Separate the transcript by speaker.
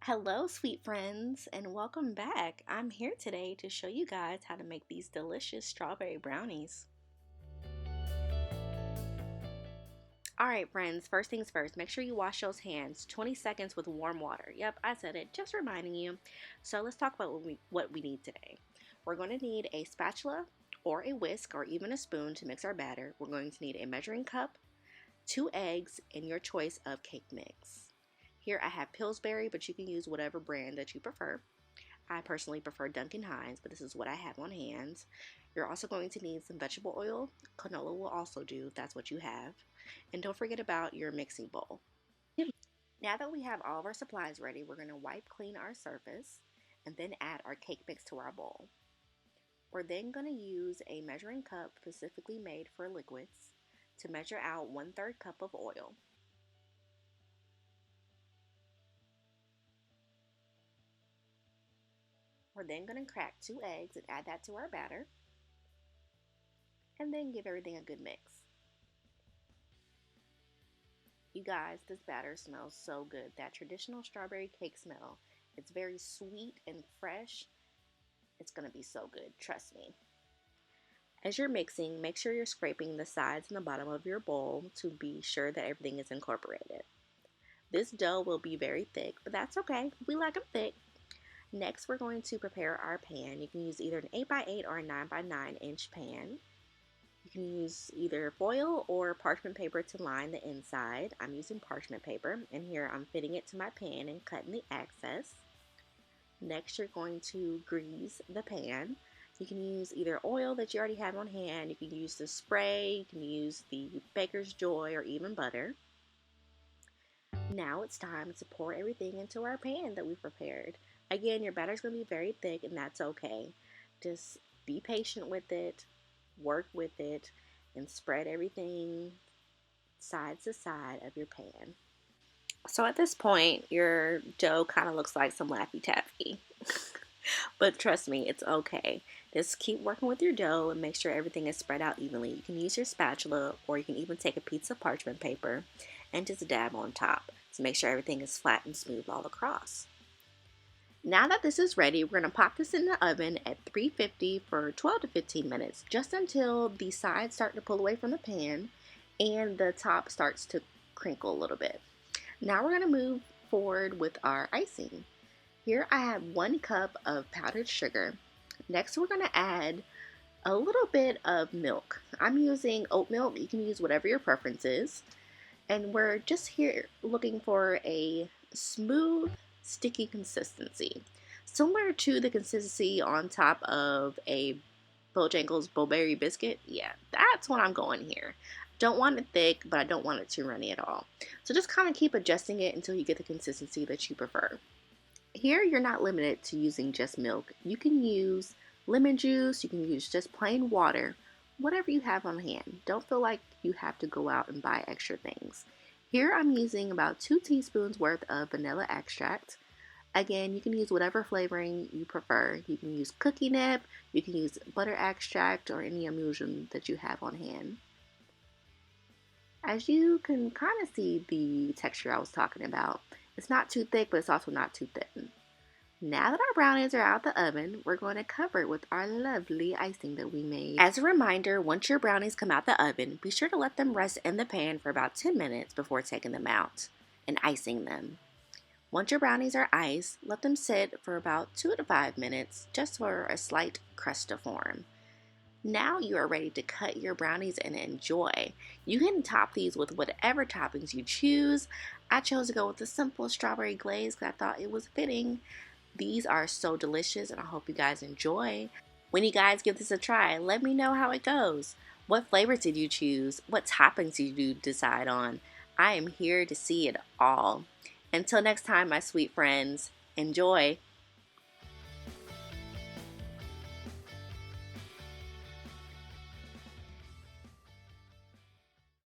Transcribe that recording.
Speaker 1: Hello, sweet friends, and welcome back. I'm here today to show you guys how to make these delicious strawberry brownies. Alright, friends, first things first, make sure you wash those hands 20 seconds with warm water. Yep, I said it, just reminding you. So let's talk about what we need today. We're going to need a spatula or a whisk or even a spoon to mix our batter. We're going to need a measuring cup, 2 eggs, and your choice of cake mix. Here I have Pillsbury, but you can use whatever brand that you prefer. I personally prefer Duncan Hines, but this is what I have on hand. You're also going to need some vegetable oil. Canola will also do if that's what you have. And don't forget about your mixing bowl. Now that we have all of our supplies ready, we're going to wipe clean our surface and then add our cake mix to our bowl. We're then going to use a measuring cup specifically made for liquids to measure out 1/3 cup of oil. We're then going to crack 2 eggs and add that to our batter, and then give everything a good mix. You guys, this batter smells so good. That traditional strawberry cake smell. It's very sweet and fresh. It's going to be so good, trust me. As you're mixing, make sure you're scraping the sides and the bottom of your bowl to be sure that everything is incorporated. This dough will be very thick, but that's okay. We like them thick. Next, we're going to prepare our pan. You can use either an 8x8 or a 9x9 inch pan. You can use either foil or parchment paper to line the inside. I'm using parchment paper, and here I'm fitting it to my pan and cutting the excess. Next, you're going to grease the pan. You can use either oil that you already have on hand. You can use the spray. You can use the Baker's Joy or even butter. Now it's time to pour everything into our pan that we prepared. Again, your batter's going to be very thick, and that's okay. Just be patient with it, work with it, and spread everything side to side of your pan. So at this point, your dough kind of looks like some Laffy Taffy. But trust me, it's okay. Just keep working with your dough and make sure everything is spread out evenly. You can use your spatula, or you can even take a piece of parchment paper and just dab on top to make sure everything is flat and smooth all across. Now that this is ready, we're going to pop this in the oven at 350 for 12 to 15 minutes, just until the sides start to pull away from the pan and the top starts to crinkle a little bit. Now we're going to move forward with our icing. Here I have 1 cup of powdered sugar. Next we're going to add a little bit of milk. I'm using oat milk. You can use whatever your preference is. And we're just here looking for a smooth, sticky consistency, similar to the consistency on top of a Bojangles Blueberry biscuit. Yeah, that's what I'm going here. Don't want it thick, but I don't want it too runny at all. So just kind of keep adjusting it until you get the consistency that you prefer. Here you're not limited to using just milk. You can use lemon juice, you can use just plain water, whatever you have on hand. Don't feel like you have to go out and buy extra things. Here I'm using about 2 teaspoons worth of vanilla extract. Again, you can use whatever flavoring you prefer. You can use cookie nib, you can use butter extract, or any emulsion that you have on hand. As you can kind of see the texture I was talking about, it's not too thick, but it's also not too thin. Now that our brownies are out the oven, we're going to cover it with our lovely icing that we made. As a reminder, once your brownies come out the oven, be sure to let them rest in the pan for about 10 minutes before taking them out and icing them. Once your brownies are iced, let them sit for about 2 to 5 minutes just for a slight crust to form. Now you are ready to cut your brownies and enjoy. You can top these with whatever toppings you choose. I chose to go with the simple strawberry glaze because I thought it was fitting. These are so delicious, and I hope you guys enjoy. When you guys give this a try, let me know how it goes. What flavors did you choose? What toppings did you decide on? I am here to see it all. Until next time, my sweet friends, enjoy.